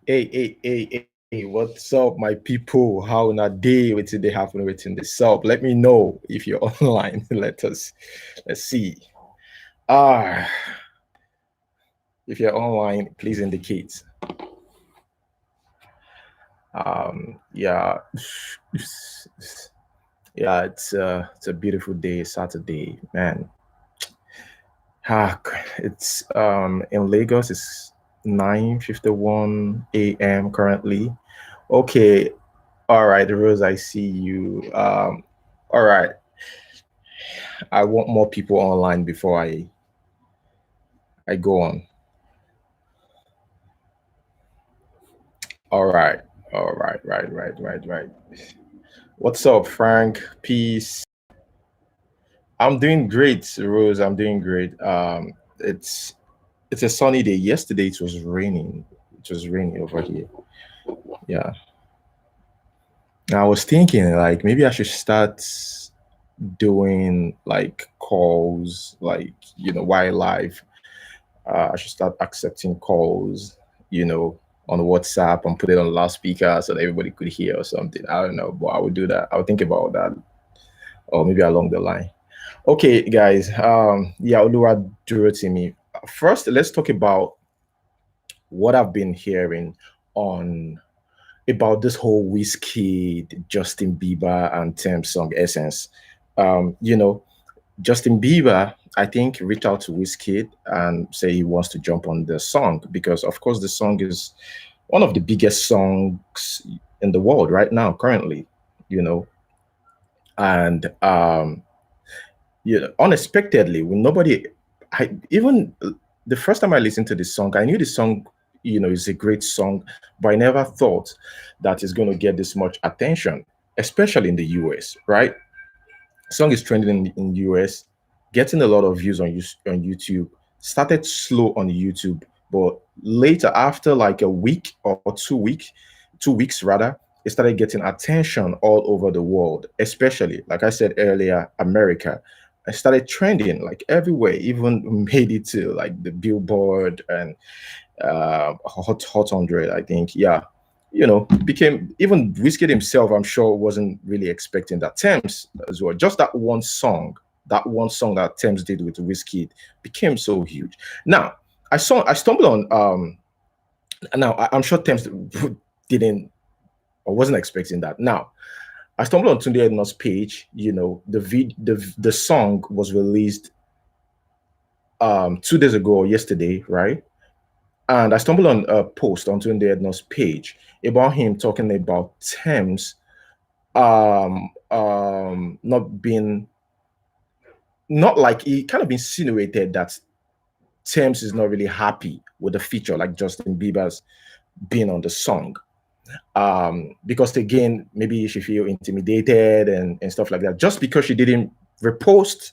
Hey, what's up, my people? How na day? Waiting they happen waiting this up. Let me know if you're online. Let's see. Ah, if you're online, please indicate. Yeah, yeah, it's a beautiful day, Saturday, man. Ah, it's in Lagos, it's 9:51 a.m. currently. Okay, all right, Rose, I see you. All right. I want more people online before I go on. All right. All right. What's up, Frank? Peace. I'm doing great, Rose. I'm doing great. It's it's a sunny day. Yesterday it was raining. It was raining over here. Yeah. And I was thinking like maybe I should start doing like calls, like while live. I should start accepting calls, on WhatsApp and put it on loudspeaker so that everybody could hear or something. I don't know, but I would do that. I would think about that, or maybe along the line. Okay, guys. Yeah, Oluwa Durotimi. First, let's talk about what I've been hearing on about this whole Wizkid, Justin Bieber, and Tems song Essence. Um, you know, Justin Bieber, I think, reached out to Wizkid and say he wants to jump on the song because, of course, the song is one of the biggest songs in the world right now, currently. You know, and unexpectedly, when nobody, I even the first time I listened to this song, I knew the song, is a great song, but I never thought that it's going to get this much attention, especially in the US, right? Song is trending in US, getting a lot of views on on YouTube. Started slow on YouTube, but later, after like a week or 2 weeks, 2 weeks rather, it started getting attention all over the world, especially like I said earlier, America. I started trending like everywhere, even made it to like the Billboard and Hot 100, I think. Yeah, became even Wizkid himself, I'm sure, wasn't really expecting that. Tems as well, just that one song that Tems did with Wizkid became so huge. Now, I stumbled on, now I'm sure Tems didn't or wasn't expecting that. Now, I stumbled on Tunde Edna's page. The song was released 2 days ago or yesterday, right? And I stumbled on a post on Tunde Edna's page about him talking about Thames not being, not like he kind of insinuated that Thames is not really happy with the feature, like Justin Bieber's being on the song. Because again, maybe she feel intimidated and stuff like that, just because she didn't repost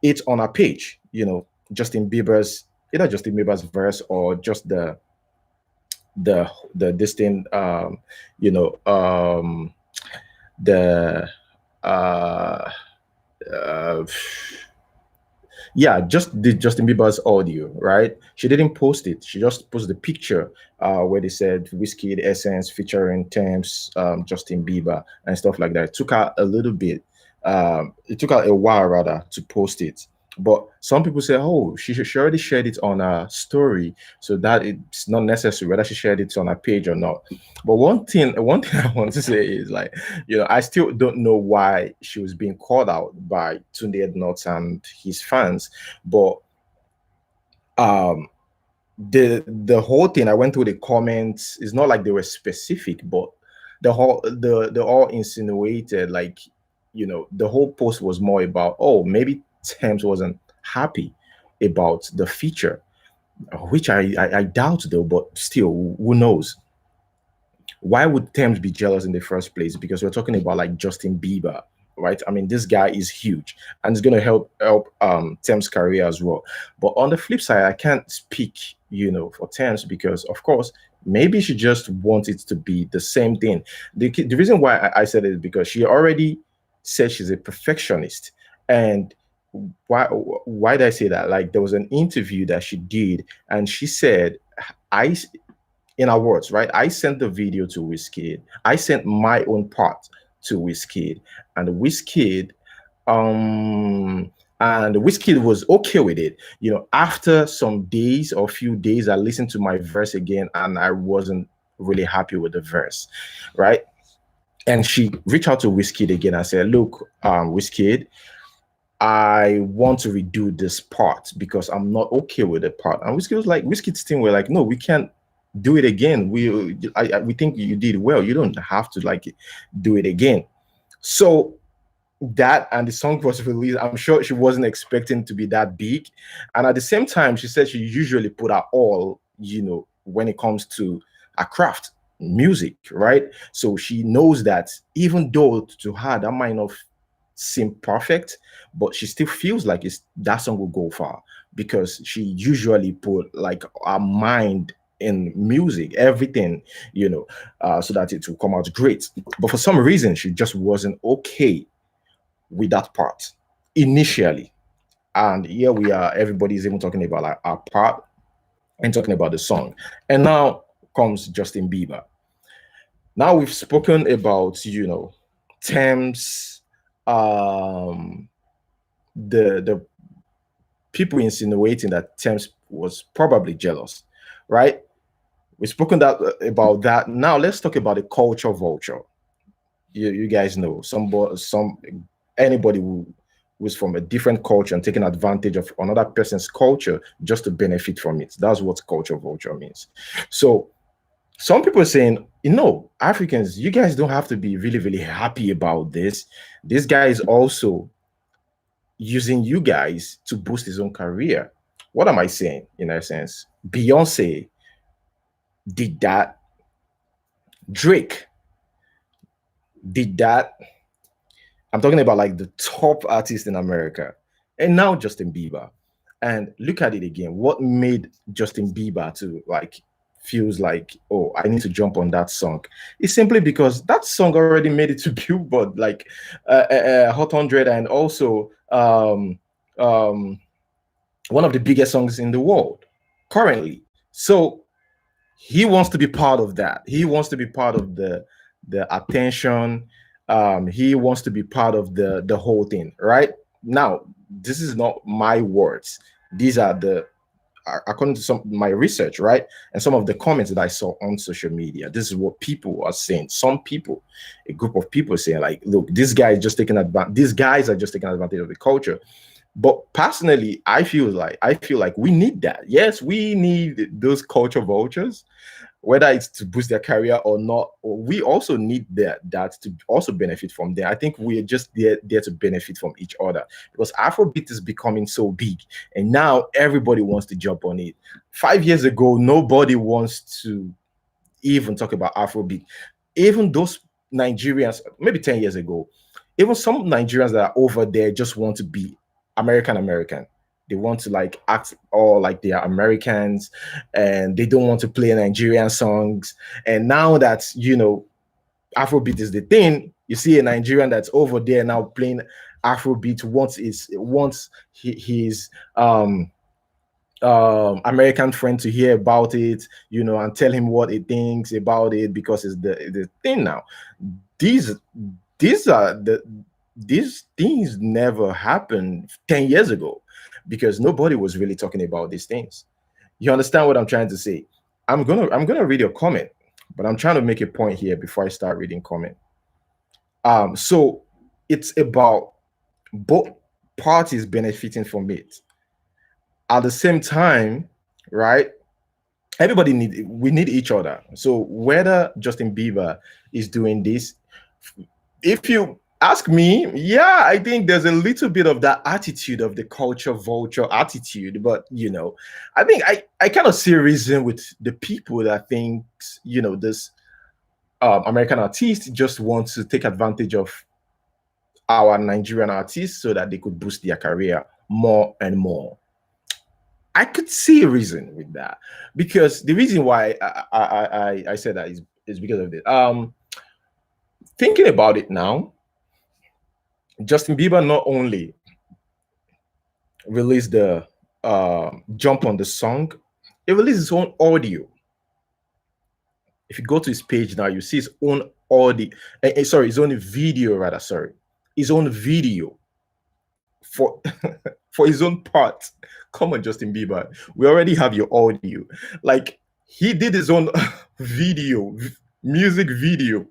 it on her page, Justin Bieber's either Justin Bieber's verse or just the this thing, you know the uh uh yeah, just the Justin Bieber's audio, right? She didn't post it. She just posted the picture where they said Whiskey Essence featuring Thames, Justin Bieber, and stuff like that. It took her a little bit. It took her a while rather to post it. But some people say, oh, she already shared it on her story, so that it's not necessary whether she shared it on her page or not. But one thing I want to say is like, I still don't know why she was being called out by Tunde Ednot and his fans. But um the whole thing, I went through the comments. It's not like they were specific, but the all insinuated like, the whole post was more about, oh, maybe Thames wasn't happy about the feature, which I doubt though, but still, who knows? Why would Thames be jealous in the first place? Because we're talking about like Justin Bieber, right? I mean, this guy is huge and it's going to help Thames' career as well. But on the flip side, I can't speak, for Thames because, of course, maybe she just wants it to be the same thing. The reason why I said it is because she already said she's a perfectionist. And why did I say that? Like, there was an interview that she did, and she said, I in our words, right? I sent the video to Wizkid. I sent my own part to Wizkid, and Wizkid, um, and Wizkid was okay with it. You know, after some days or few days, I listened to my verse again, and I wasn't really happy with the verse, right? And she reached out to Wizkid again and said, "Look, Wizkid, I want to redo this part because I'm not okay with the part." And Whiskey was like, Whiskey's team were like, "No, we can't do it again. We think you did well. You don't have to like do it again." So that, and the song was released. I'm sure she wasn't expecting to be that big. And at the same time, she said she usually put her all, when it comes to a craft, music, right? So she knows that even though to her that might not seem perfect, but she still feels like that song will go far because she usually put like her mind in music, everything, so that it will come out great. But for some reason, she just wasn't okay with that part initially. And here we are, everybody's even talking about like our part and talking about the song. And now comes Justin Bieber. Now we've spoken about, Tems, um, the people insinuating that Tems was probably jealous, right? We've spoken about that. Now let's talk about the culture vulture. You guys know some anybody who was from a different culture and taking advantage of another person's culture just to benefit from it. That's what culture vulture means. So some people are saying, Africans, you guys don't have to be really, really happy about this. This guy is also using you guys to boost his own career. What am I saying in essence? Beyonce did that. Drake did that. I'm talking about like the top artist in America. And now Justin Bieber. And look at it again. What made Justin Bieber to like feels like, oh, I need to jump on that song? It's simply because that song already made it to Billboard, like Hot 100, and also um, one of the biggest songs in the world currently. So he wants to be part of that. He wants to be part of the attention. He wants to be part of the whole thing. Right now, this is not my words. These are the according to some my research, right, and some of the comments that I saw on social media. This is what people are saying. Some people, a group of people, saying like, "Look, this guy is just taking advantage. These guys are just taking advantage of the culture." But personally, I feel like we need that. Yes, we need those culture vultures, whether it's to boost their career or not. We also need that to also benefit from them. I think we're just there to benefit from each other because Afrobeat is becoming so big, and now everybody wants to jump on it. 5 years ago, nobody wants to even talk about Afrobeat. Even those Nigerians, maybe 10 years ago, even some Nigerians that are over there just want to be American. They want to like act all like they are Americans, and they don't want to play Nigerian songs. And now that Afrobeat is the thing, you see a Nigerian that's over there now playing Afrobeat wants his American friend to hear about it, and tell him what he thinks about it because it's the thing now. These these are these things never happened 10 years ago because nobody was really talking about these things. You understand what I'm trying to say? I'm gonna read your comment, but I'm trying to make a point here before I start reading comment. So it's about both parties benefiting from it at the same time, right? We need each other. So whether Justin Bieber is doing this, if you ask me, yeah, I think there's a little bit of that attitude of the culture vulture attitude, but I think I kind of see a reason with the people that thinks this American artists just want to take advantage of our Nigerian artists so that they could boost their career more and more. I could see a reason with that because the reason why I said that is because of this. Thinking about it now, Justin Bieber not only released the jump on the song, he released his own audio. If you go to his page now, you see his own audio, sorry, his own video rather, sorry, his own video for for his own part. Come on, Justin Bieber, we already have your audio. Like, he did his own video, music video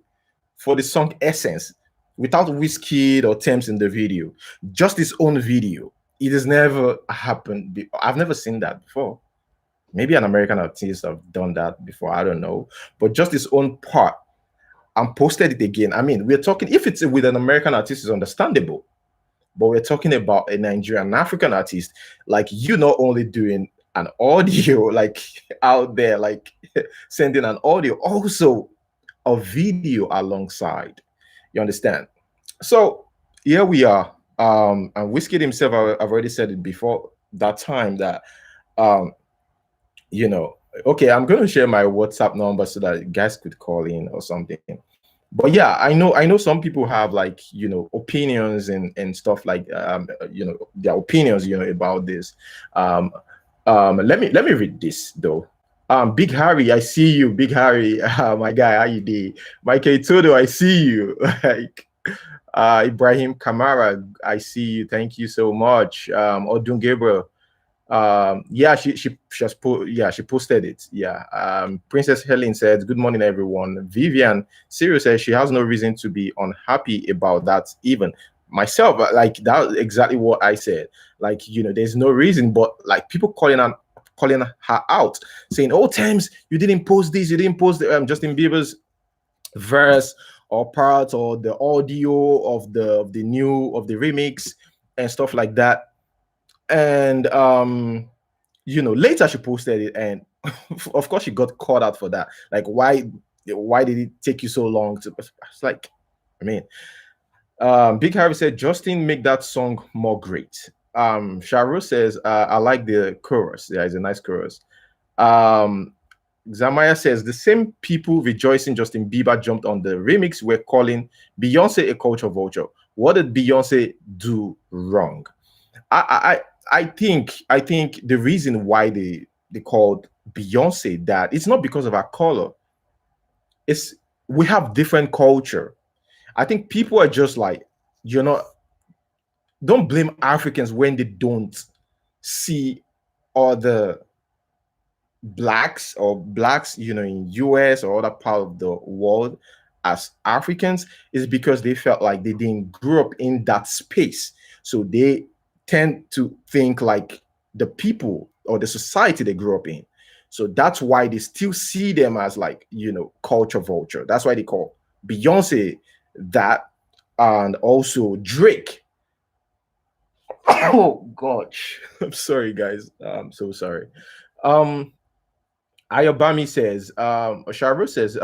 for the song Essence without Wizkid or Tems in the video, just his own video. It has never happened. I've never seen that before. Maybe an American artist have done that before. I don't know, but just his own part and posted it again. I mean, we're talking, if it's with an American artist, is understandable, but we're talking about a Nigerian African artist. Like, you not only doing an audio like out there, like sending an audio, also a video alongside. You understand? So here we are. And Wizkid himself, I've already said it before that time that um, you know, okay, I'm going to share my WhatsApp number so that you guys could call in or something. But yeah, I know some people have, like, opinions and stuff, like their opinions, about this. Um, let me read this though. Big Harry, I see you, Big Harry. My guy, how you doing? Michael Todo, I see you. Like, Ibrahim Kamara, I see you. Thank you so much. Odun Gabriel, yeah, she just put, yeah, she posted it. Yeah. Princess Helen said, good morning everyone. Vivian Sirius says she has no reason to be unhappy about that. Even myself, like, that's exactly what I said. Like, there's no reason, but like, people calling her out, saying, oh, Tems, you didn't post this, you didn't post Justin Bieber's verse or part, or the audio of the remix and stuff like that. And later she posted it, and of course she got called out for that. Like, why did it take you so long to? It's like, I mean, Big Harry said, Justin, make that song more great. Sharu says, I like the chorus. Yeah, it's a nice chorus. Zamaya says, the same people rejoicing Justin Bieber jumped on the remix were calling Beyonce a culture vulture. What did Beyonce do wrong? I think the reason why they called Beyonce that, it's not because of her color. It's, we have different culture. I think people are just like, don't blame Africans when they don't see other blacks, in US or other part of the world as Africans, is because they felt like they didn't grow up in that space. So they tend to think like the people or the society they grew up in. So that's why they still see them as, like, culture vulture. That's why they call Beyonce that, and also Drake. Oh gosh, I'm sorry guys, I'm so sorry. Ayobami says, Osharu says,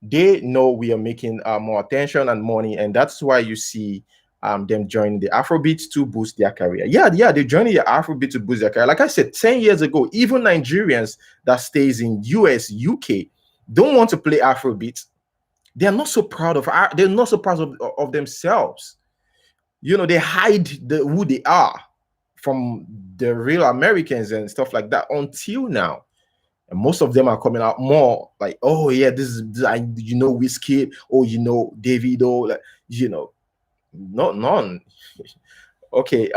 they know we are making more attention and money, and that's why you see them joining the Afrobeats to boost their career. Yeah, they're joining the Afrobeat to boost their career. Like I said, 10 years ago, even Nigerians that stays in US, UK, don't want to play Afrobeat. They're not so proud of themselves. They hide who they are from the real Americans and stuff like that until now. And most of them are coming out more like, oh yeah, this is, Wizkid, or Davido, like, not none. Okay.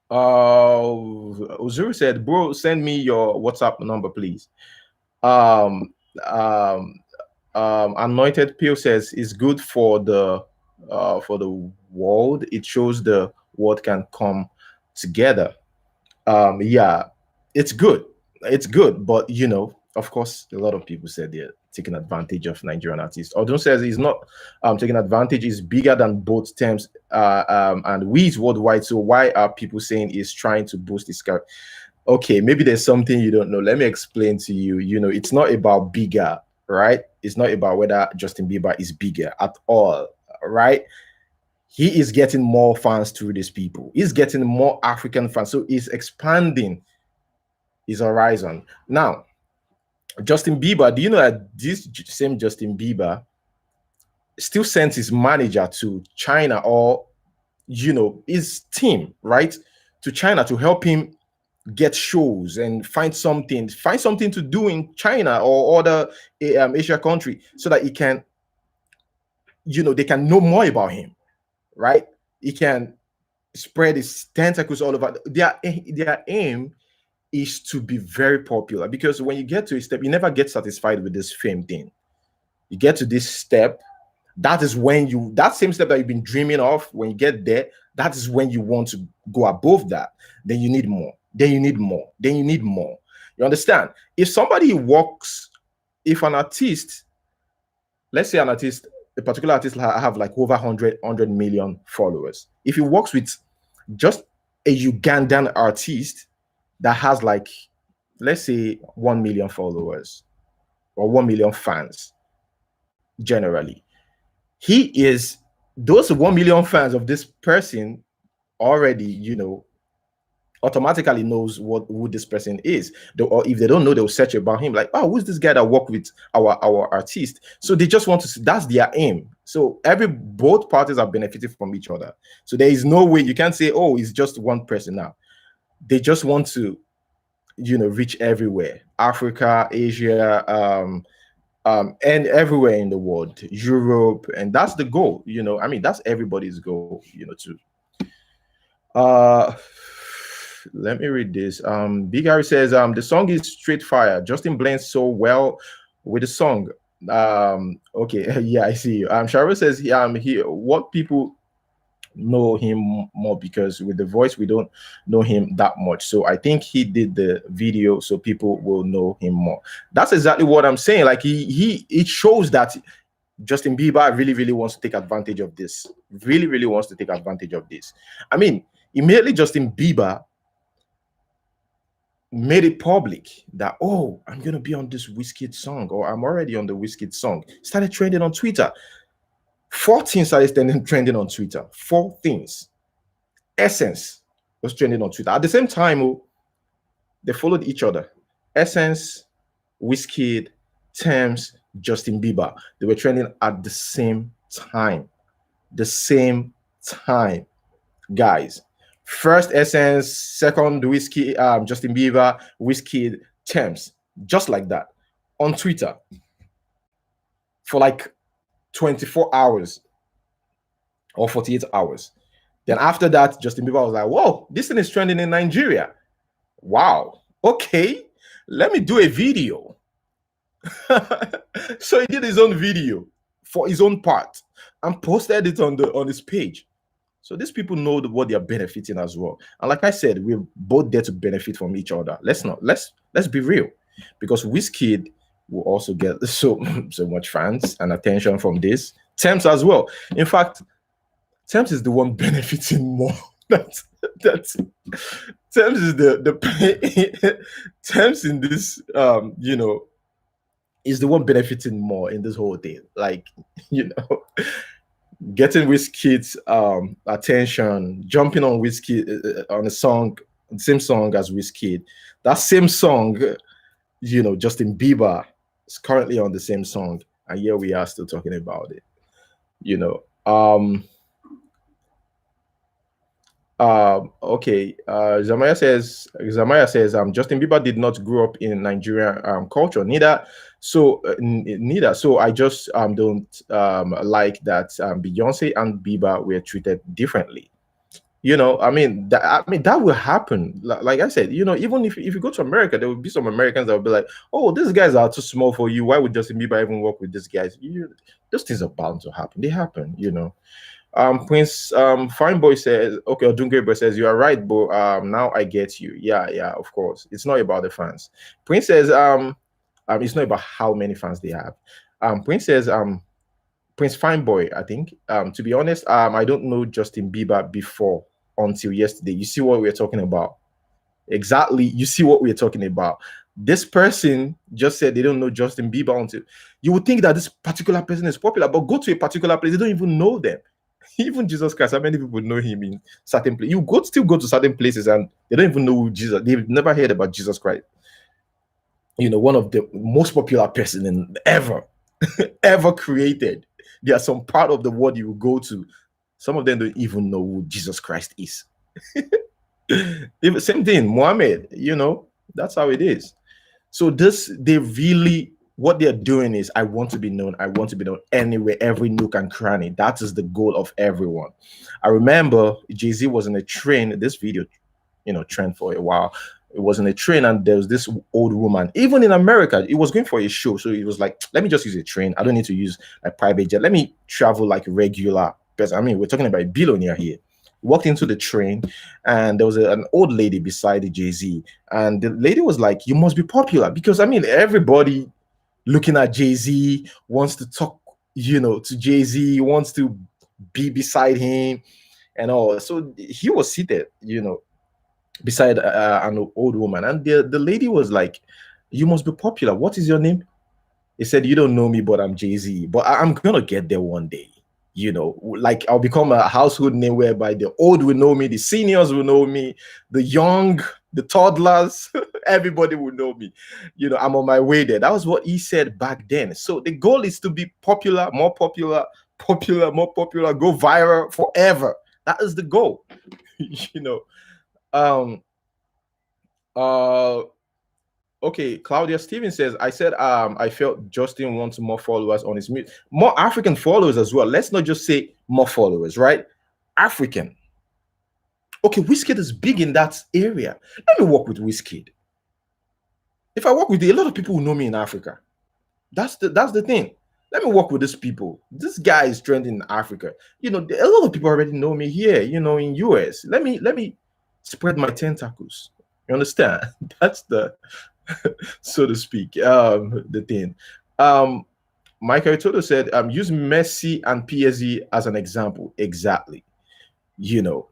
Uzuru said, bro, send me your WhatsApp number, please. Anointed Pill says, it's good for the world. It shows the world can come together. Yeah, it's good. It's good, but of course, a lot of people said they're taking advantage of Nigerian artists. Odun says he's not taking advantage, is bigger than both Tems and Weeds worldwide. So why are people saying he's trying to boost his career? Okay, maybe there's something you don't know. Let me explain to you. It's not about bigger, right? It's not about whether Justin Bieber is bigger at all, right? He is getting more fans through these people. He's getting more African fans. So he's expanding his horizon. Now, Justin Bieber, do you know that this same Justin Bieber still sends his manager to China, or his team, right, to China to help him get shows and find something to do in China or other Asia country, so that he can, they can know more about him, right? He can spread his tentacles all over. Their aim is to be very popular, because when you get to a step, you never get satisfied with this fame thing. You get to this step, that is when that same step that you've been dreaming of, when you get there, that is when you want to go above that. Then you need more, then you need more, then you need more. You understand? If an artist, let's say an artist, a particular artist have like over 100 million followers. If he works with just a Ugandan artist that has like, let's say 1 million followers or 1 million fans, generally, he is those 1 million fans of this person already, automatically knows who this person is. Or if they don't know, they'll search about him, like, oh, who's this guy that worked with our artist? So they just want to see, that's their aim. So both parties are benefiting from each other. So there is no way you can't say, oh, it's just one person now. They just want to, reach everywhere. Africa, Asia, and everywhere in the world, Europe, and that's the goal. That's everybody's goal. Uh, let me read this. Big Harry says, the song is straight fire. Justin blends so well with the song. Okay, yeah, I see you. Sharo says, what people know him more, because with the voice we don't know him that much, so I think he did the video so people will know him more. That's exactly what I'm saying. Like, it shows that Justin Bieber really, really wants to take advantage of this. Really, really wants to take advantage of this. Immediately Justin Bieber made it public that, oh, I'm gonna be on this Wizkid song, or I'm already on the Wizkid song, started trending on Twitter. 4 things started trending on Twitter. 4 things. Essence was trending on Twitter. At the same time, they followed each other. Essence, Wizkid, Tems, Justin Bieber. They were trending at the same time. The same time, guys. First Essence, second Wizkid, Justin Bieber, Wizkid, Tems. Just like that. On Twitter. For like 24 hours or 48 hours. Then after that, Justin Bieber was like, whoa, this thing is trending in Nigeria. Wow. Okay, let me do a video. So he did his own video for his own part and posted it on his page. So these people know what they are benefiting as well. And like I said, we're both there to benefit from each other. Let's be real, because Wizkid will also get so much fans and attention from this. Tems as well. In fact, Tems is the one benefiting more. That's Tems is the Tems in this is the one benefiting more in this whole thing. Like, getting Wizkid's attention, jumping on Wizkid on a song, the same song as Wizkid. That same song, Justin Bieber is currently on the same song, and here we are still talking about it. Okay. Zamaya says, Justin Bieber did not grow up in Nigerian culture. Neither. So I just don't like that Beyonce and Bieber were treated differently. That will happen. Like I said, even if you go to America, there will be some Americans that will be like, oh, these guys are too small for you. Why would Justin Bieber even work with these guys? Those things are bound to happen. They happen. Prince Fine Boy says, okay, Odungebe says, you are right, but now I get you. Yeah, of course. It's not about the fans. Prince says, it's not about how many fans they have. Prince says, Prince Fine Boy, I think. To be honest, I don't know Justin Bieber before until yesterday. You see what we're talking about? Exactly. You see what we're talking about. This person just said they don't know Justin Bieber until you would think that this particular person is popular, but go to a particular place, they don't even know them. Even Jesus Christ, how many people know him in certain places? You still go to certain places and they don't even know who Jesus. They've never heard about Jesus Christ. One of the most popular person ever created. There are some part of the world you will go to. Some of them don't even know who Jesus Christ is. Same thing, Mohammed. That's how it is. So this, they really, what they're doing is, I want to be known. I want to be known anywhere, every nook and cranny. That is the goal of everyone. I remember Jay-Z was in a train. This video, trend for a while. It was in a train, and there was this old woman. Even in America, it was going for a show, so it was like, let me just use a train. I don't need to use a private jet. Let me travel like regular. Because I mean, we're talking about a billionaire here. Walked into the train, and there was an old lady beside the Jay-Z, and the lady was like, "You must be popular," because I mean, everybody looking at Jay-Z wants to talk, to Jay-Z, wants to be beside him, and all. So he was seated, beside an old woman, and the lady was like, "You must be popular. What is your name?" He said, "You don't know me, but I'm Jay-Z. But I'm gonna get there one day. Like I'll become a household name whereby the old will know me, the seniors will know me, the young, the toddlers, everybody will know me. I'm on my way there." That was what he said back then. So the goal is to be popular, more popular, popular, more popular, go viral forever. That is the goal. you know. Um. Uh. Okay, Claudia Stevens says, I said, I felt Justin wants more followers on his music, more African followers as well. Let's not just say more followers, right? African. Okay, Wizkid is big in that area. Let me work with Wizkid. If I work with a lot of people who know me in Africa. That's the thing. Let me work with these people. This guy is trending in Africa. A lot of people already know me here, in US. Let me spread my tentacles. You understand? That's the so to speak, the thing. Um, Michael Toto said, use Messi and PSG as an example. Exactly. You know,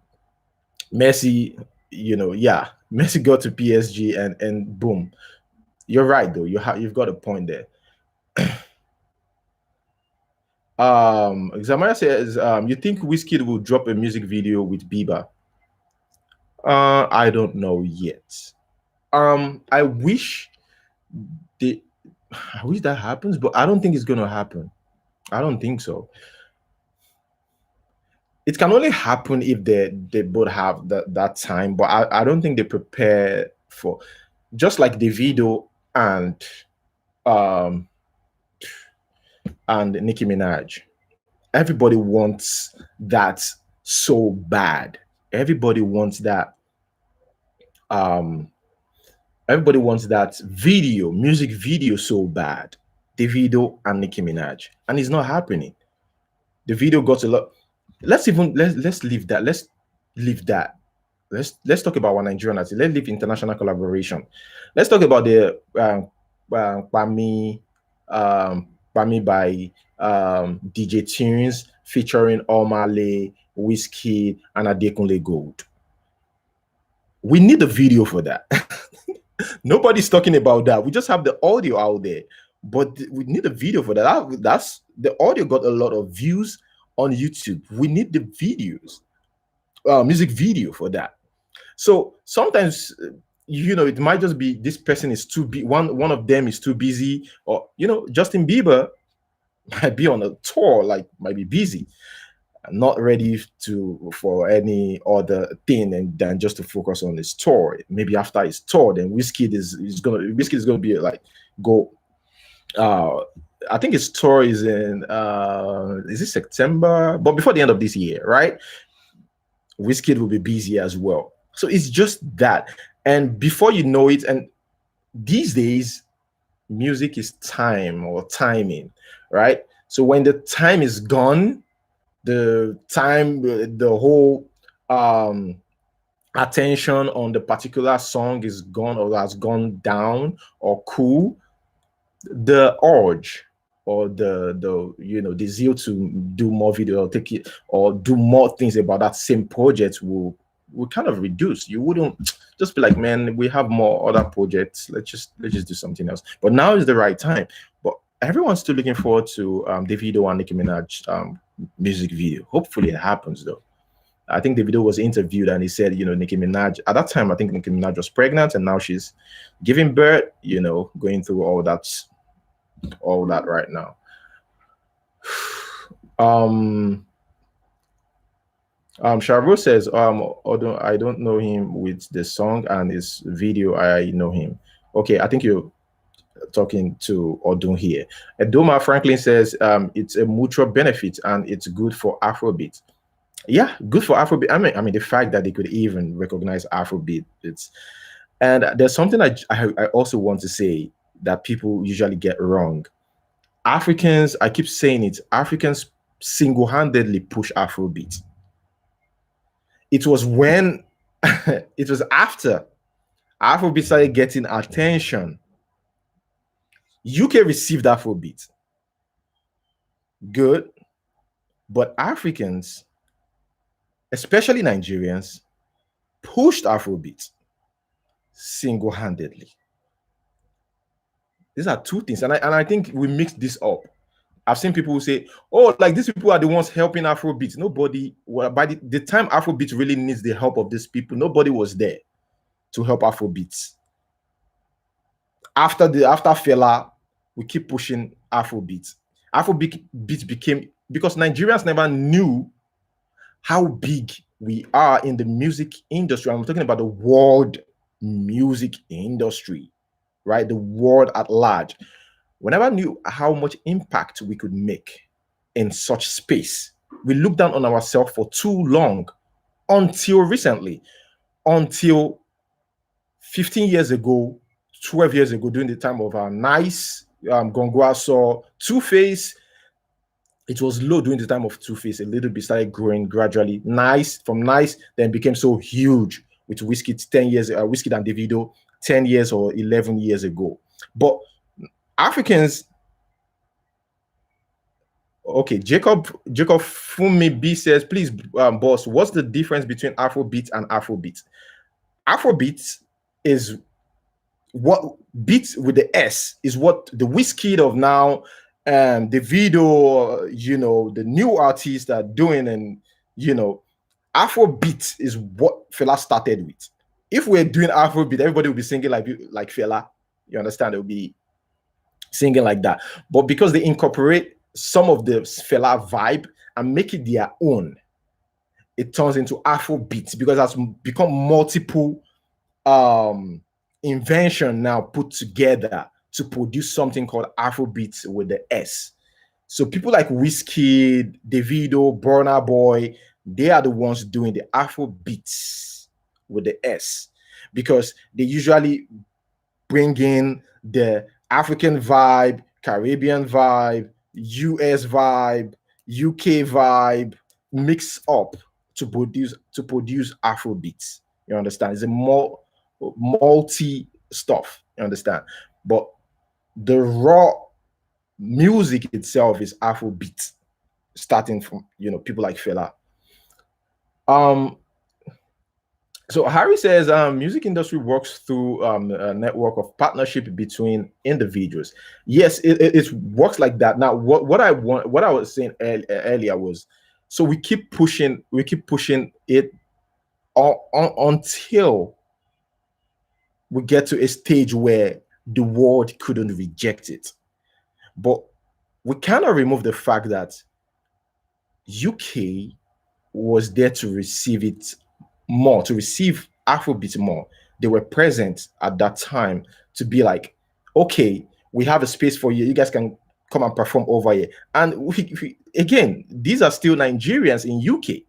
Messi, yeah, Messi got to PSG and boom. You're right though. You've got a point there. Zamaya says, you think Wizkid will drop a music video with Bieber? I don't know yet. I wish they I wish that happens, but I don't think it's gonna happen. I don't think so. It can only happen if they both have that time, but I don't think they prepare for, just like the video um and Nicki Minaj. Everybody wants that so bad. Everybody wants that um everybody wants that music video so bad. The video and Nicki Minaj. And it's not happening. The video got a lot. Let's leave that. Let's leave that. Let's talk about one Nigerian artist. Let's leave international collaboration. Let's talk about the Pami by DJ Tunes featuring Omale, Wizkid, and Adekunle Gold. We need a video for that. Nobody's talking about that. We just have the audio out there, but we need a video for that. That's the audio got a lot of views on YouTube. We need the videos, music video for that. So sometimes, it might just be this person is too one of them is too busy, or Justin Bieber might be on a tour, like might be busy, not ready for any other thing and than just to focus on his tour. Maybe after his tour, then Wizkid is gonna be like go. I think his tour is in is it September? But before the end of this year, right? Wizkid will be busy as well. So it's just that. And before you know it, and these days, music is time or timing, right? So when the time is gone, the whole attention on the particular song is gone or has gone down or cool, the urge or the zeal to do more video or take it or do more things about that same project will kind of reduce. You wouldn't just be like, man, we have more other projects. Let's just do something else. But now is the right time. But everyone's still looking forward to the video and Nicki Minaj music video. Hopefully it happens though. I think the video was interviewed and he said, Nicki Minaj, at that time, I think Nicki Minaj was pregnant and now she's giving birth, going through all that right now. Charbot says, although I don't know him with the song and his video, I know him. Okay, I think you're talking to Odun here. Doma Franklin says, it's a mutual benefit and it's good for Afrobeat. Yeah, good for Afrobeat. I mean, the fact that they could even recognize Afrobeat, it's and there's something I also want to say that people usually get wrong. Africans, I keep saying it, Africans single-handedly push Afrobeat. It was when it was after Afrobeat started getting attention. UK received Afrobeat. Good. But Africans, especially Nigerians, pushed Afrobeat single-handedly. These are two things. And I think we mixed this up. I've seen people who say, oh, like these people are the ones helping Afrobeat. Nobody, well, by the time Afrobeat really needs the help of these people, nobody was there to help Afrobeats. After Fela, we keep pushing Afrobeat. Afrobeat became, because Nigerians never knew how big we are in the music industry. I'm talking about the world music industry, right? The world at large. We never knew how much impact we could make in such space. We looked down on ourselves for too long until recently, until 15 years ago, 12 years ago, during the time of our Nice, Gongwa saw Two Face. It was low during the time of Two Face, a little bit started growing gradually. Nice, from Nice, then became so huge with Wizkid 10 years, Wizkid and Davido 10 years or 11 years ago. But Africans, okay, Jacob Fumi B says, please, boss, what's the difference between Afrobeat and Afrobeat? Afrobeat is what beats with the S is what the Wizkid of now and the video, the new artists are doing, and Afrobeat is what Fela started with. If we're doing Afrobeat, everybody will be singing like Fela. You understand? They'll be singing like that. But because they incorporate some of the Fela vibe and make it their own, it turns into Afrobeat because it has become multiple invention now put together to produce something called Afrobeats with the S. So people like Wizkid, Davido, Burna Boy, they are the ones doing the Afrobeats with the S because they usually bring in the African vibe, Caribbean vibe, US vibe, UK vibe, mix up to produce Afrobeats. You understand? It's a more multi stuff. You understand? But the raw music itself is Afrobeat, starting from people like Fela. Um, So Harry says, music industry works through a network of partnership between individuals. Yes, it works like that. Now, what I was saying earlier was, so we keep pushing it until we get to a stage where the world couldn't reject it. But we cannot remove the fact that UK was there to receive it more, to receive Afrobeat more. They were present at that time to be like, okay, we have a space for you. You guys can come and perform over here. And again, these are still Nigerians in UK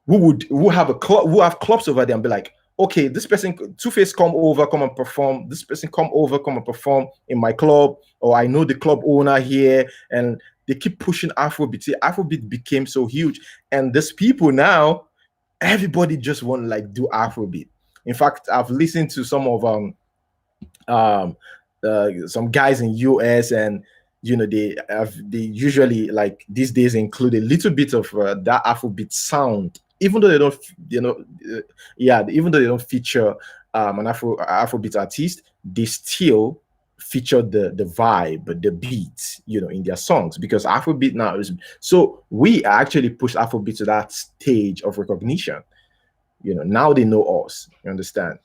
who have a club, who have clubs over there and be like, okay, this person, Two Face, come over, come and perform. This person, come over, come and perform in my club. Or I know the club owner here, and they keep pushing Afrobeat. See, Afrobeat became so huge, and these people now, everybody just want to like do Afrobeat. In fact, I've listened to um some guys in US, and they usually like these days include a little bit of that Afrobeat sound, even though they don't even though they don't feature an Afrobeat artist, they still feature the vibe, the beat, in their songs, because Afrobeat now is, so we actually push Afrobeat to that stage of recognition. Now they know us. You understand?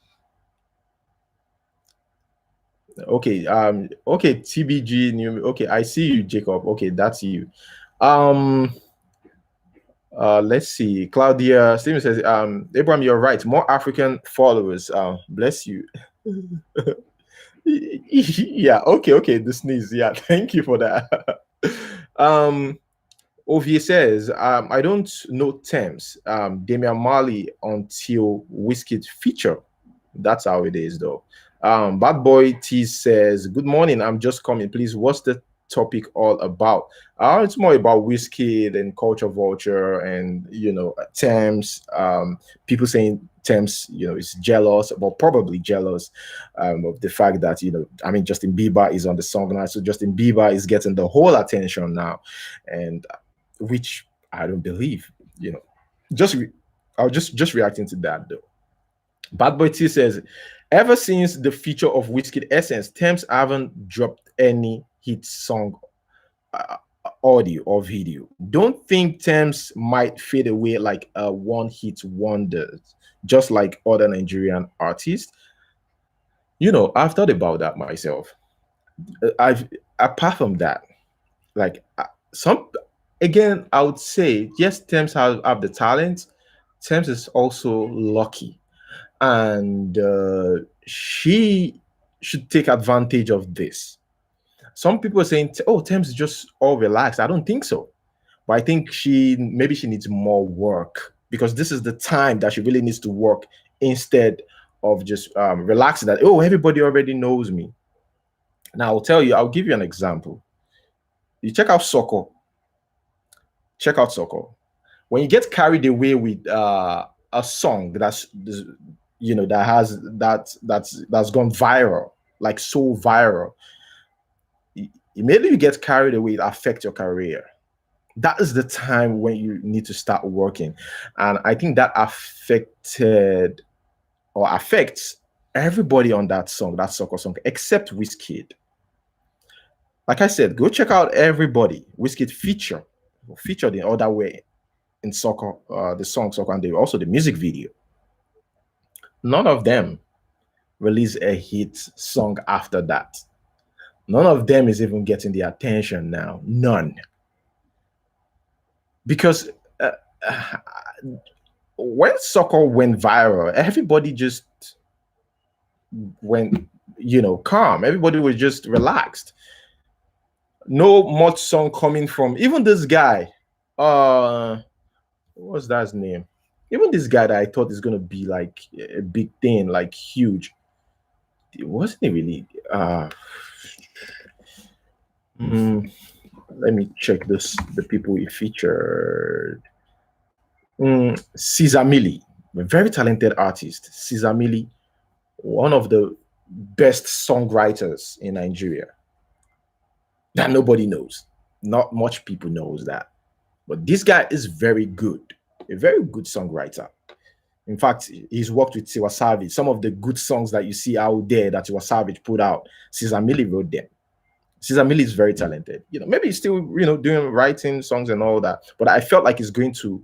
Okay, TBG new. Okay, I see you, Jacob. Okay, that's you. Um Let's see. Claudia Steven says, Abraham, you're right. More African followers. Bless you. Yeah, okay, okay. The sneeze. Yeah, thank you for that. um Ovie says, I don't know Thames, Damian Marley until Wizkid feature. That's how it is, though. Bad Boy T says, good morning. I'm just coming. Please, what's the topic all about? It's more about Wizkid and culture vulture and, Thames. People saying Thames, is jealous, but probably jealous of the fact that, I mean, Justin Bieber is on the song now. So Justin Bieber is getting the whole attention now. And which I don't believe, just I was just reacting to that though. Bad Boy T says, ever since the feature of Wizkid Essence, Thames haven't dropped any hit song, uh, audio or video. Don't think Thames might fade away like a one-hit wonder, just like other Nigerian artists. I've thought about that myself. I've Apart from that, like some again, I would say yes, Thames have the talent. Thames is also lucky, and she should take advantage of this. Some people are saying, "Oh, Thames is just all relaxed." I don't think so, but I think she needs more work because this is the time that she really needs to work instead of just relaxing. That everybody already knows me. Now I'll give you an example. You check out soccer. When you get carried away with a song that has that's gone viral, like so viral, immediately you get carried away, it affects your career. That is the time when you need to start working, and I think that affected or affects everybody on that song, that soccer song, except Wizkid. Like I said, go check out everybody. Wizkid featured in other way in soccer, the song soccer, and also the music video. None of them release a hit song after that. None of them is even getting the attention now. None. Because uh, when soccer went viral, everybody just went, calm. Everybody was just relaxed. No much song coming from even this guy. What's that his name? Even this guy that I thought is gonna be like a big thing, like huge. It wasn't really. Mm, Let me check this. The people he featured. Caesar Millie, a very talented artist. Caesar Millie, one of the best songwriters in Nigeria that nobody knows. Not much people knows that, but this guy is very good, a very good songwriter. In fact, he's worked with Tiwa Savage. Some of the good songs that you see out there that Tiwa Savage put out, Caesar Millie wrote them. Caesar Millie is very talented. Maybe he's still, doing writing songs and all that. But I felt like he's going to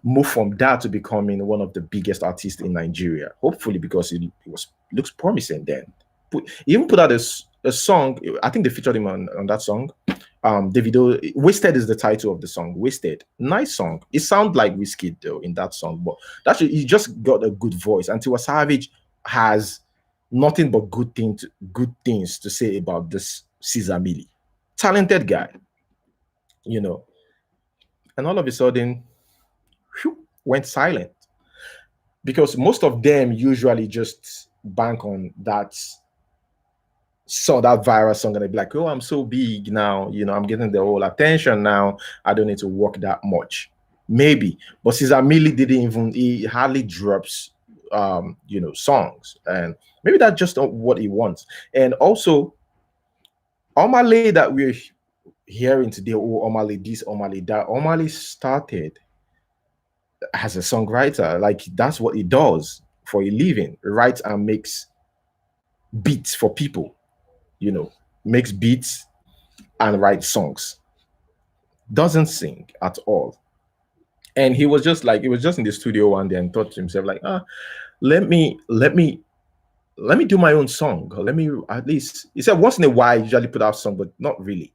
move from that to becoming one of the biggest artists in Nigeria. Hopefully, because it looks promising then. He even put out a song. I think they featured him on that song. Davido, Wasted is the title of the song. Wasted, nice song. It sounds like Wizkid though in that song, but he just got a good voice. And Tiwa Savage has nothing but good things to say about this Caesar Millie. Talented guy, and all of a sudden, went silent because most of them usually just bank on that viral song and they be like, oh, I'm so big now, I'm getting the whole attention now, I don't need to work that much. Maybe, but Caesar Millie he hardly drops songs, and maybe that's just not what he wants. And also Omale that we're hearing today, oh, Omale this, Omale that, Omale started as a songwriter. Like that's what he does for a living, writes and makes beats for people, makes beats and writes songs, doesn't sing at all. And he was just in the studio one day and thought to himself like, let me do my own song. Let me, at least, he said once in a while I usually put out song, but not really.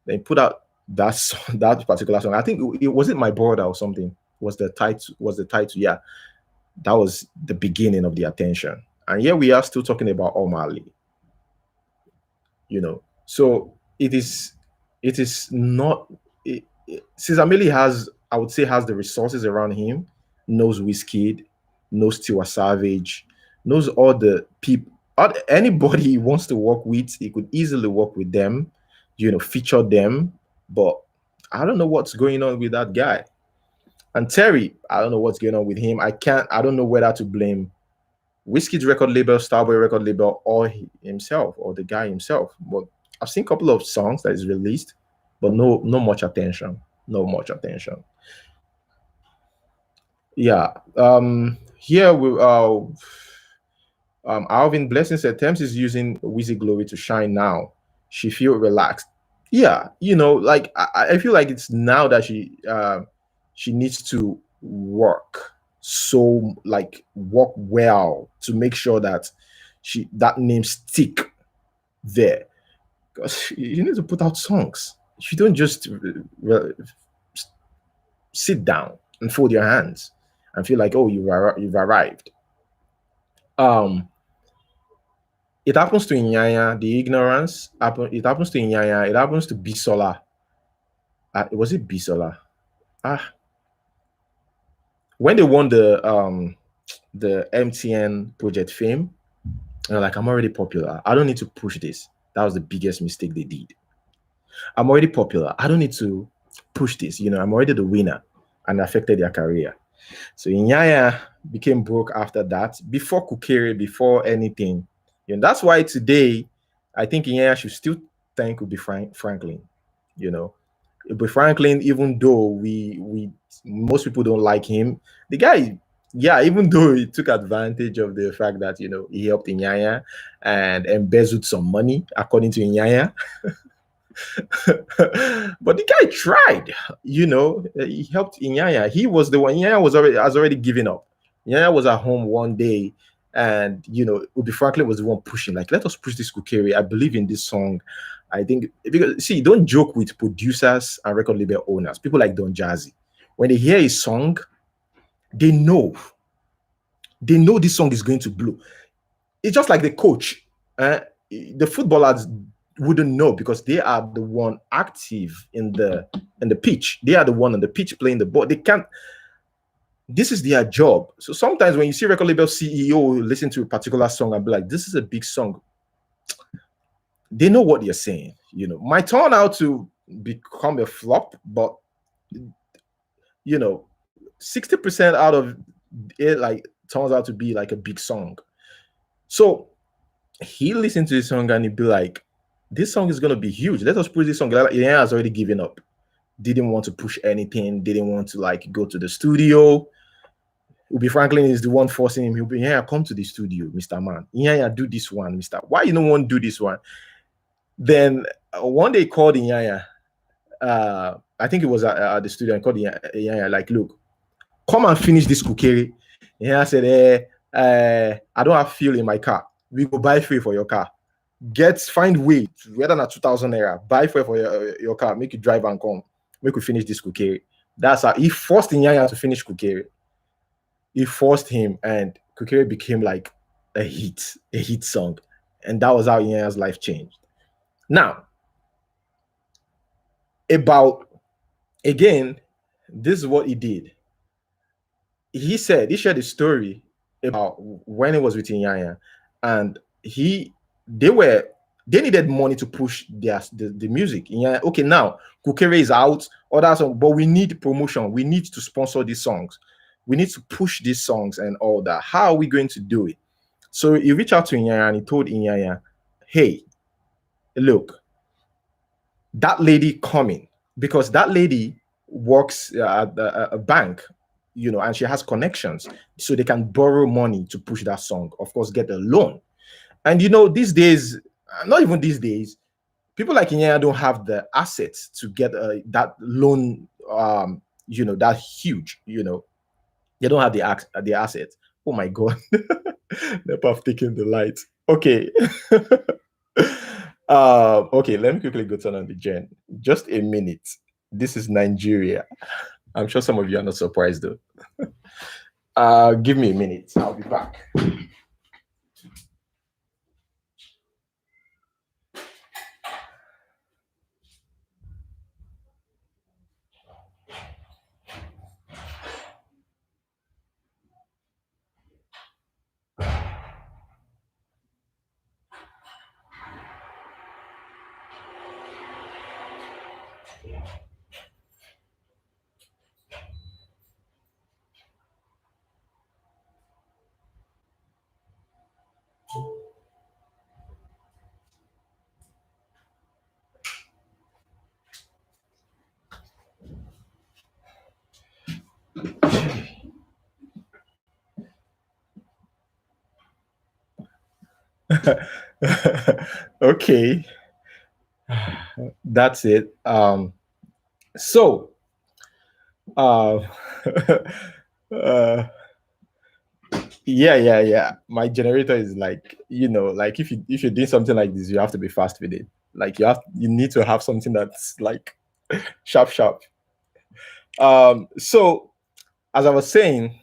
Then he put out That's that particular song. I think it wasn't My Brother or something. Was the title? Was the title? Yeah, that was the beginning of the attention. And here we are still talking about Omali. So it is not. Cesar Millie has, I would say, has the resources around him. Knows Wizkid, knows Tiwa Savage, knows all the people. Anybody he wants to work with, he could easily work with them. Feature them. But I don't know what's going on with that guy. And Terry, I don't know what's going on with him. I don't know whether to blame Whiskey's record label, Starboy record label, or himself, or the guy himself. But I've seen a couple of songs that is released, but no much attention. No much attention. Yeah. Here we Alvin Blessing said Thames is using Wheezy Glory to shine now. She feel relaxed. Yeah, like I feel like it's now that she needs to work, so like work well to make sure that that name stick there, because you need to put out songs. You don't just sit down and fold your hands and feel like, oh, you've arrived. It happens to Inyanya, the ignorance. It happens to Inyanya. It happens to Bisola. Was it Bisola? When they won the MTN Project Fame, they're like, I'm already popular. I don't need to push this. That was the biggest mistake they did. I'm already popular. I don't need to push this. I'm already the winner, and affected their career. So Inyanya became broke after that, before Kukere, before anything. That's why today I think Inyanya should still thank Ubi Franklin. Ubi Franklin, even though we most people don't like him, the guy, yeah, even though he took advantage of the fact that he helped Inyanya and embezzled some money, according to Inyanya. But the guy tried, he helped Inyanya. He was the one. Inyanya has already given up. Inyanya was at home one day, and Ubi Franklin was the one pushing, like, let us push this Kukeri. I believe in this song. I think, because see, don't joke with producers and record label owners. People like Don Jazzy, when they hear a song, they know this song is going to blow. It's just like the coach. The footballers wouldn't know, because they are the one active in the pitch. They are the one on the pitch playing the ball. They can't. This is their job. So sometimes when you see record label CEO listen to a particular song and be like, "This is a big song," they know what you're saying. Might turn out to become a flop, but 60% out of it like turns out to be like a big song. So he listened to the song and he'd be like, this song is going to be huge. Let us push this song. Yeah, has already given up. Didn't want to push anything. Didn't want to like go to the studio. Ubi Franklin is the one forcing him. He'll be, yeah, come to the studio, Mr. Man. Yeah, do this one, Mr. Why you don't want to do this one? Then one day he called Inyanya. I think it was at the studio, and called Inyanya, like, look, come and finish this Kukeri. Inyanya said, I don't have fuel in my car. We go buy fuel for your car. Find way, rather than 2,000 naira, buy fuel for your car, make you drive and come. Make you finish this Kukeri. That's how he forced Inyanya to finish Kukeri. He forced him, and Kukeri became like a hit song. And that was how Inyanya's life changed. Now, again, this is what he did. He shared a story about when he was with Inyanya, and they needed money to push the music. Inyanya, okay, now Kukere is out, other songs, but we need promotion. We need to sponsor these songs. We need to push these songs and all that. How are we going to do it? So he reached out to Inyanya and he told Inyanya, hey, look, that lady coming, because that lady works at a bank, and she has connections, so they can borrow money to push that song. Of course, get a loan. And these days, not even these days, people like Inyanya don't have the assets to get that loan. That huge. They don't have the assets. Oh my god, Nepa have taken the light. Okay. Okay, let me quickly go turn on the gen. Just a minute. This is Nigeria. I'm sure some of you are not surprised though. Give me a minute. I'll be back. Okay, that's it. So, uh, uh, yeah. My generator is like, like if you're doing something like this, you have to be fast with it. Like you need to have something that's like sharp, sharp. So as I was saying,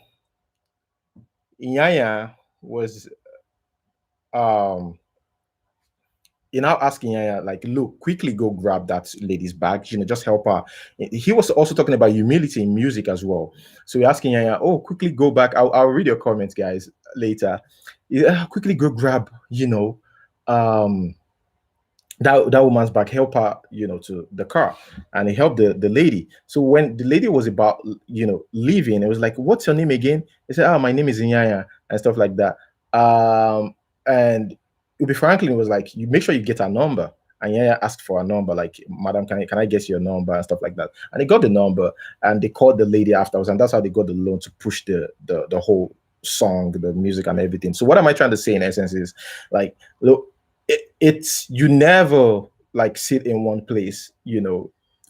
Inyanya was um now asking Yaya, like, look, quickly go grab that lady's bag, just help her. He was also talking about humility in music as well. So we're asking Yaya, oh, quickly go back. I'll read your comments, guys, later. Yeah, quickly go grab, um that woman's back, help her, to the car. And he helped the lady. So when the lady was about, leaving, it was like, what's your name again? He said, oh, my name is Inyanya, and stuff like that. And Ubi Franklin was like, you make sure you get a number. And Yaya asked for a number, like, madam, can I get your number and stuff like that. And he got the number, and they called the lady afterwards, and that's how they got the loan to push the whole song, the music and everything. So what am I trying to say in essence is, like, look, it's you never like sit in one place,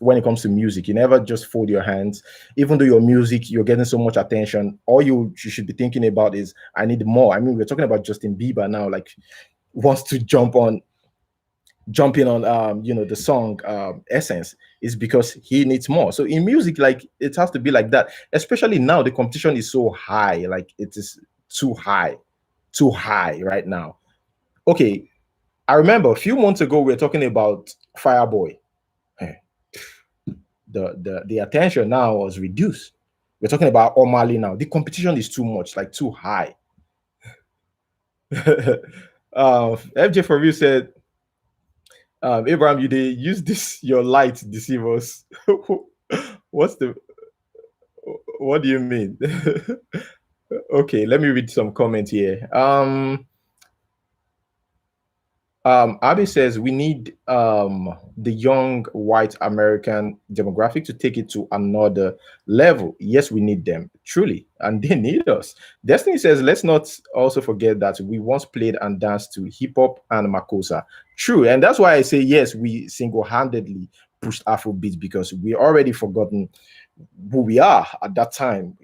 when it comes to music. You never just fold your hands. Even though your music, you're getting so much attention, all you should be thinking about is, I need more. I mean, we're talking about Justin Bieber now, like, wants to jumping on the song Essence, is because he needs more. So in music, like, it has to be like that, especially now the competition is so high, like it is too high right now. Okay, I remember a few months ago we were talking about Fireboy. Eh, the attention now was reduced. We're talking about Omali now. The competition is too much, like too high. FJ for you said, Abraham, you did use this your light to deceive us. What's the what do you mean? Okay, let me read some comment here. Abby says we need the young white American demographic to take it to another level. Yes, we need them truly, and they need us. Destiny says let's not also forget that we once played and danced to hip hop and makosa. True, and that's why I say yes, we single-handedly pushed Afrobeats, because we already forgotten who we are at that time.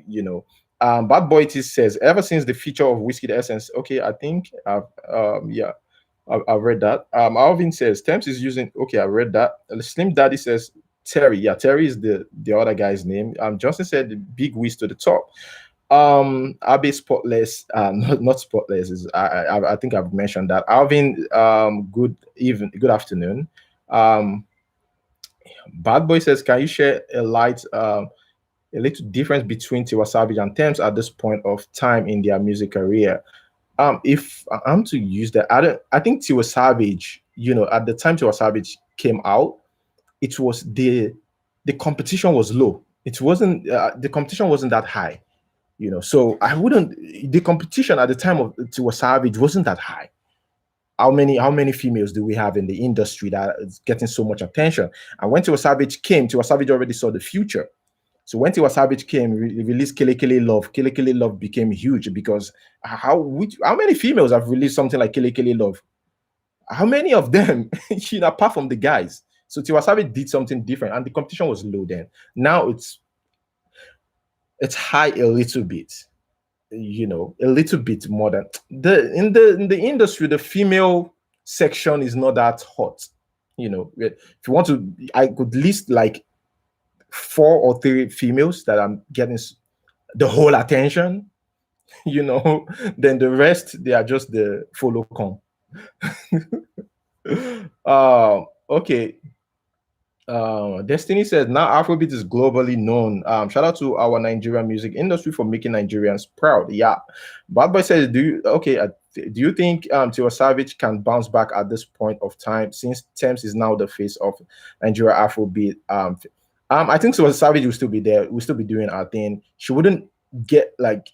Bad Boy T says ever since the feature of Wizkid Essence. Okay, I think yeah. I've read that. Alvin says Tems is using. Okay, I read that. Slim Daddy says Terry. Yeah, Terry is the other guy's name. Johnson said big whiz to the top. Abe Spotless, not Spotless. Is I think I've mentioned that. Alvin, good afternoon. Bad Boy says, can you share a little difference between Tiwa Savage and Tems at this point of time in their music career? If I'm to use that, I think Tiwa Savage, at the time Tiwa Savage came out, it was the competition was low. It wasn't the competition wasn't that high, So I wouldn't the competition at the time of Tiwa Savage wasn't that high. How many females do we have in the industry that is getting so much attention? And when Tiwa Savage came, Tiwa Savage already saw the future. So when Tiwa Savage came, released Kele Kele Love. Kele Kele Love became huge because how many females have released something like Kele Kele Love? How many of them, apart from the guys? So Tiwa Savage did something different, and the competition was low then. Now it's high a little bit, a little bit more than in the industry. The female section is not that hot. If you want to, I could list like 4 or 3 females that I'm getting the whole attention, then the rest they are just the follow con. Okay. Destiny says now Afrobeat is globally known. Shout out to our Nigerian music industry for making Nigerians proud. Yeah. Bad Boy says, do you think Tiwa Savage can bounce back at this point of time since Tems is now the face of Nigeria Afrobeat? I think Tiwa Savage will still be there. We'll still be doing our thing. She wouldn't get like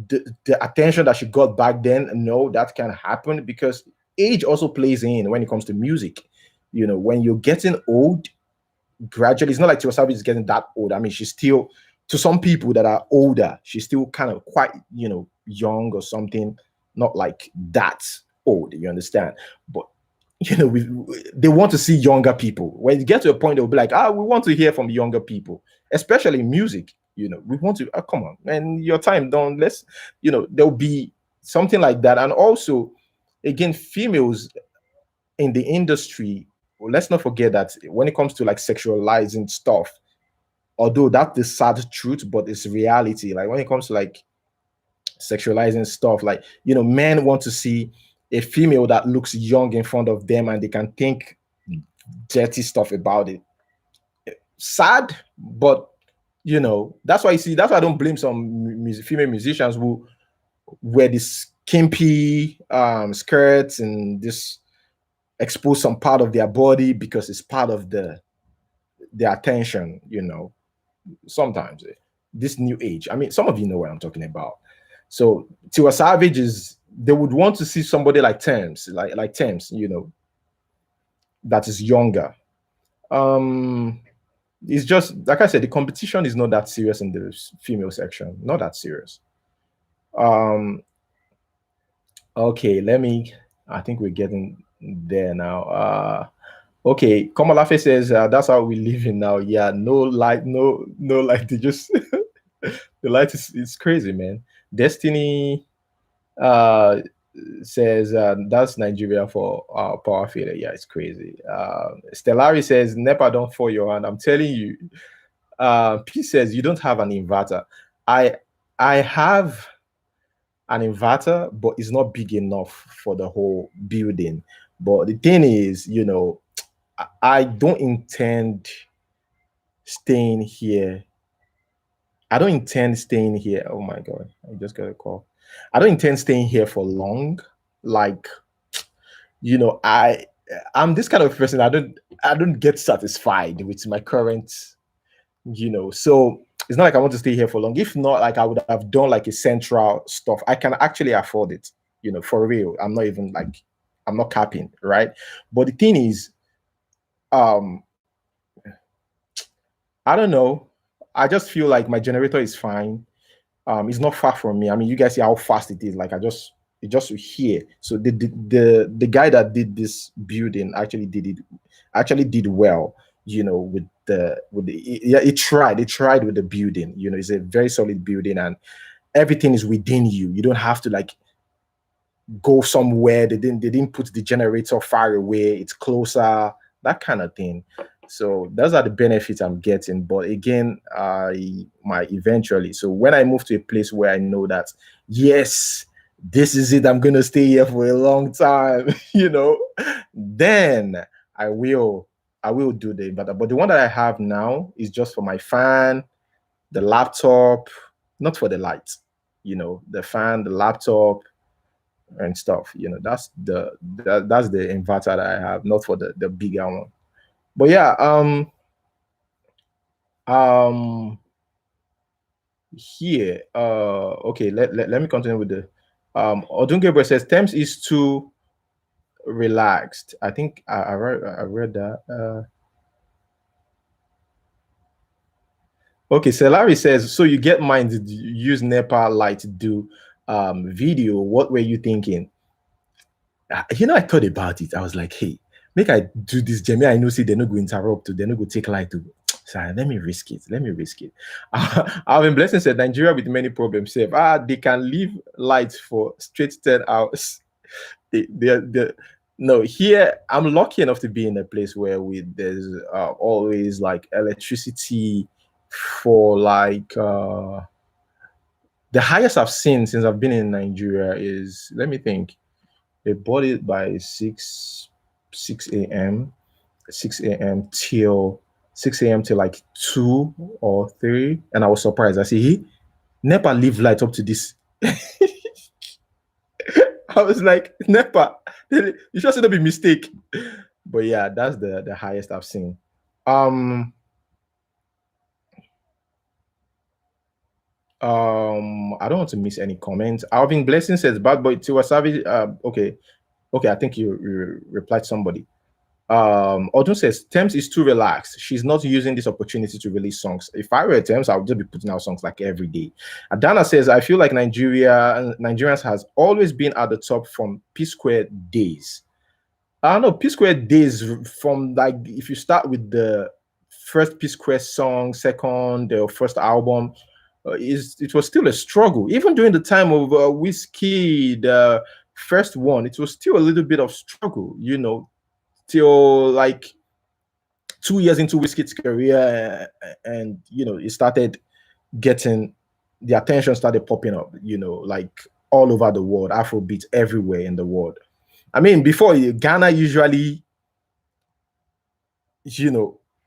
the attention that she got back then. No, that can happen because age also plays in when it comes to music. When you're getting old, gradually, it's not like Tiwa Savage is getting that old. I mean, she's still, to some people that are older, she's still kind of quite, young or something, not like that old, you understand? But, they want to see younger people. When you get to a point, they'll be like, we want to hear from younger people, especially music. We want to, come on, man, your time done. There'll be something like that. And also, again, females in the industry, let's not forget that when it comes to like sexualizing stuff, although that's the sad truth, but it's reality. Like when it comes to like sexualizing stuff, like men want to see a female that looks young in front of them and they can think dirty stuff about it. Sad, but that's why I don't blame some female musicians who wear this skimpy skirts and this expose some part of their body because it's part of the attention, sometimes this new age. I mean, some of you know what I'm talking about. So Tiwa Savage they would want to see somebody like Tems, like Tems, that is younger. It's just like I said, the competition is not that serious in the female section, not that serious. Okay, I think we're getting there now. Okay, Komalafe says that's how we live in now. Yeah, no light, no light. They just the light is crazy, man. Destiny says that's Nigeria for power failure. Yeah, it's crazy. Stellari says NEPA don't fall your hand. I'm telling you. P says you don't have an inverter. I have an inverter, but it's not big enough for the whole building. But the thing is, I don't intend staying here. I don't intend staying here. Oh my God, I just got a call. I don't intend staying here for long. Like, I'm this kind of person. I don't get satisfied with my current, so it's not like I want to stay here for long. If not, like I would have done like a central stuff. I can actually afford it, for real. I'm not capping, right? But the thing is, I don't know. I just feel like my generator is fine. It's not far from me. I mean, you guys see how fast it is. Like it just here. So the guy that did this building actually did well. With yeah, it tried with the building. It's a very solid building and everything is within you. You don't have to like go somewhere. They didn't put the generator far away. It's closer. That kind of thing. So those are the benefits I'm getting. But again, I might eventually. So when I move to a place where I know that, yes, this is it, I'm gonna stay here for a long time, then I will do the inverter. But the one that I have now is just for my fan, the laptop, not for the lights, the fan, the laptop, and stuff. That's the inverter that I have, not for the bigger one. But yeah, here, okay, let me continue with the Odungebre says Thames is too relaxed. I think I read that. Okay, so Larry says, so you get mine to use NEPA light to do video. What were you thinking? I thought about it. I was like, hey, make I do this, Jamie. I know, see, they're not going to interrupt, they're not going to take light to. So let me risk it. Alvin Blessing said, Nigeria with many problems. Say, they can leave lights for straight 10 hours. No, here I'm lucky enough to be in a place where we there's always like electricity for like the highest I've seen since I've been in Nigeria is, let me think, they bought it by 6 a.m. 6 a.m. till 6 a.m. till like 2 or 3, and I was surprised. I see he NEPA leave light up to this. I was like, NEPA, you sure should not be mistake. But yeah, that's the highest I've seen. Um, I don't want to miss any comments. Alvin Blessing says, "Bad boy Tiwa Savage." Okay, okay. I think you replied to somebody. Odun says, "Tems is too relaxed. She's not using this opportunity to release songs. If I were Tems, I would just be putting out songs like every day." Adana says, "I feel like Nigerians has always been at the top from P Square days. I don't know, P Square days from like if you start with the first P Square song, second, the first album, is it was still a struggle. Even during the time of Wizkid, the first one, it was still a little bit of struggle, till like 2 years into Wizkid's career, and it started getting the attention started popping up, like all over the world, Afrobeats everywhere in the world. I mean, before Ghana usually,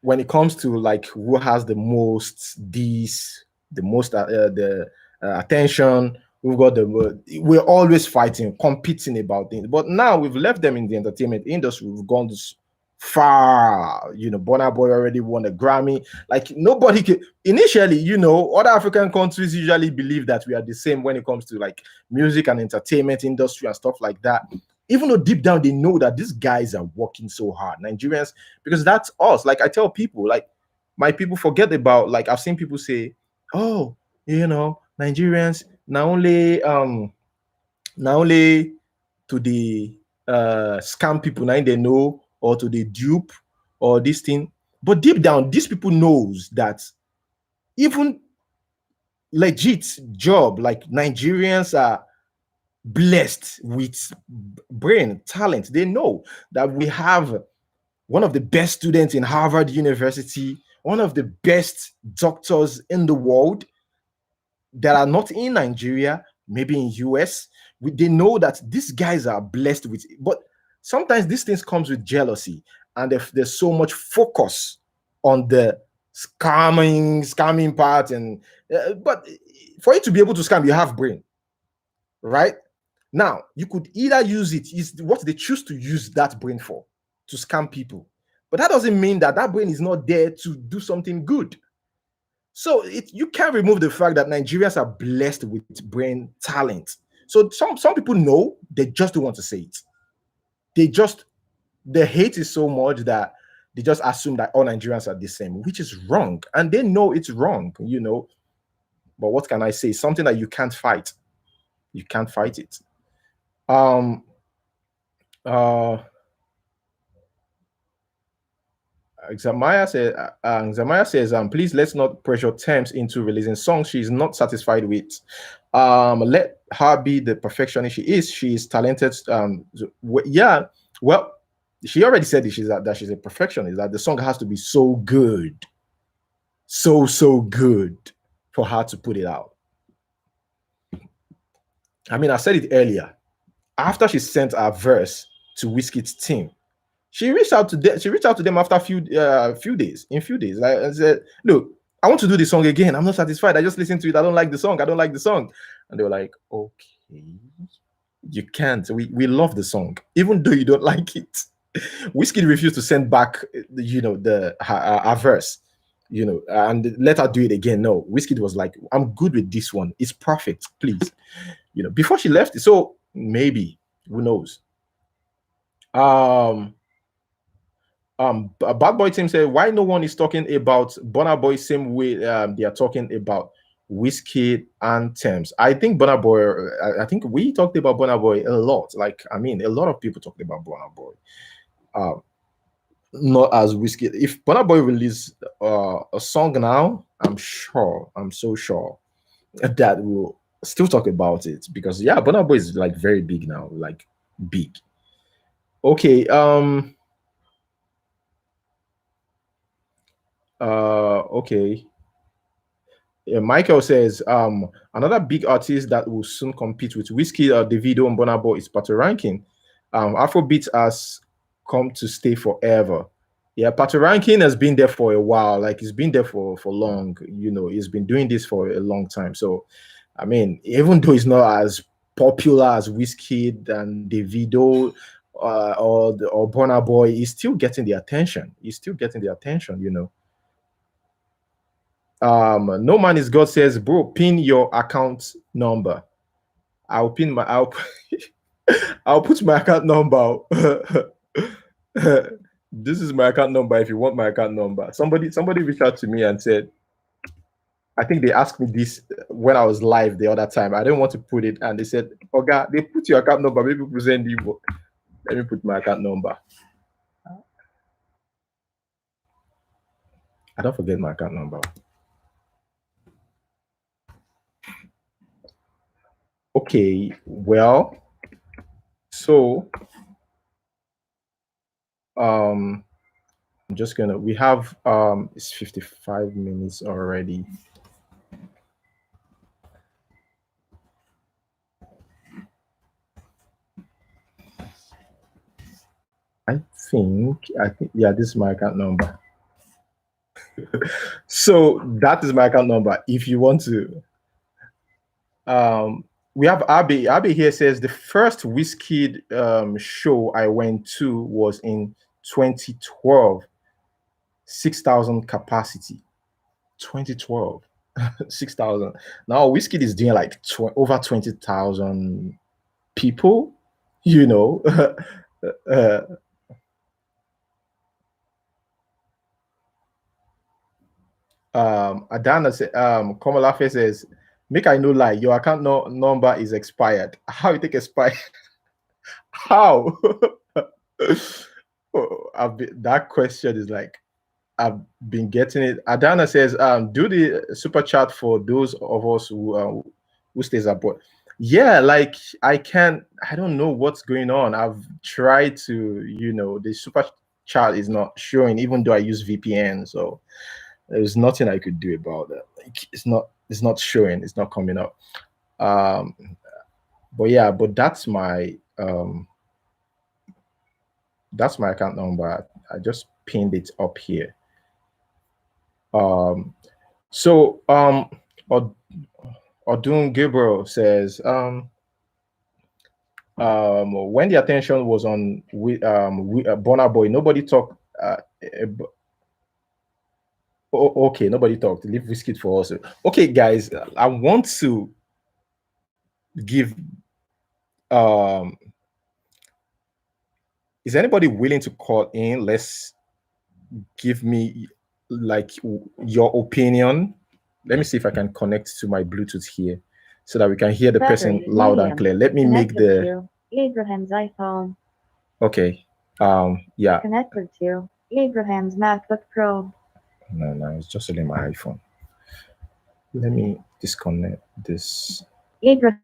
when it comes to like who has the most these, the most the attention, we're always fighting, competing about things. But now we've left them in the entertainment industry. We've gone this far. Burna Boy already won a Grammy. Like nobody can. Initially, other African countries usually believe that we are the same when it comes to like music and entertainment industry and stuff like that, even though deep down they know that these guys are working so hard. Nigerians, because that's us. Like I tell people, like my people forget about, like I've seen people say, oh, Nigerians now only to the scam people now they know, or to the dupe or this thing. But deep down, these people knows that even legit job, like Nigerians are blessed with brain talent. They know that we have one of the best students in Harvard University, one of the best doctors in the world that are not in Nigeria, maybe in US. They know that these guys are blessed with, but sometimes these things comes with jealousy, and if there's so much focus on the scamming part, and but for you to be able to scam, you have brain, right? Now, you could either use it, is what they choose to use that brain for, to scam people. But that doesn't mean that that brain is not there to do something good. So you can't remove the fact that Nigerians are blessed with brain talent. So some people know, they just don't want to say it. They just, the hate is so much that they just assume that all Nigerians are the same, which is wrong. And they know it's wrong. But what can I say? Something that you can't fight. You can't fight it. Um uh Zamaya says, please let's not pressure Tems into releasing songs she's not satisfied with. Let her be the perfectionist she is. She is talented. Yeah, well, she already said that she's a perfectionist, that the song has to be so good, so good for her to put it out. I mean, I said it earlier. After she sent her verse to Wizkid's team, she reached out to them. She reached out to them after a few days. In few days, I said, "Look, I want to do the song again. I'm not satisfied. I just listened to it. I don't like the song. I don't like the song." And they were like, "Okay, you can't. We love the song, even though you don't like it." Wizkid refused to send back, her verse, and let her do it again. No, Wizkid was like, "I'm good with this one. It's perfect. Please." Before she left. So maybe, who knows? Bad Boy Team said, why no one is talking about Burna Boy same way they are talking about Wizkid and Tems? I think Burna Boy, I think we talked about Burna Boy a lot. Like, I mean, a lot of people talked about Burna Boy. Not as Wizkid. If Burna Boy release a song now, I'm so sure that we'll still talk about it, because yeah, Burna Boy is like very big now, like big. Okay. Okay. Yeah, Michael says, another big artist that will soon compete with Wizkid, Davido, and Burna Boy is Pato Rankin. Afrobeats has come to stay forever. Yeah, Pato Rankin has been there for a while. Like he's been there for long. You know, he's been doing this for a long time. So, I mean, even though he's not as popular as Wizkid and Davido or Burna Boy, he's still getting the attention. He's still getting the attention. You know. No man is God says, bro, pin your account number. I'll pin my I'll put my account number. This is my account number if you want my account number. Somebody reached out to me and said, I think they asked me this when I was live the other time. I didn't want to put it, and they said, "Okay, they put your account number. Maybe present you. Let me put my account number. I don't forget my account number. Okay, well, so um I'm just gonna we have it's 55 minutes already. I think yeah, this is my account number. So that is my account number. If you want to we have Abby. Abby here says the first Wizkid show I went to was in 2012, 6,000 capacity. 2012, 6,000. Now Wizkid is doing like over 20,000 people, you know. uh, Adana says, Komalafe says, make I no lie, your account number is expired. How you take expired? How? That question is like, I've been getting it. Adana says, do the super chat for those of us who stays abroad. Yeah, like I don't know what's going on. I've tried to, the super chat is not showing, even though I use VPN. So there's nothing I could do about that. Like, it's not showing, it's not coming up. Um, but yeah, but that's my account number. I just pinned it up here. So Odun Gabriel says, when the attention was on Burna Boy, nobody talked. Okay, nobody talked. Leave Wizkid for us. Okay, guys, I want to give. Um, is anybody willing to call in? Let's give me like your opinion. Let me see if I can connect to my Bluetooth here so that we can hear the person loud and clear. Let me make the Abraham's iPhone. Okay. Yeah. Connected to Abraham's MacBook Pro. No, it's just only my iPhone. Let me disconnect this. Abraham.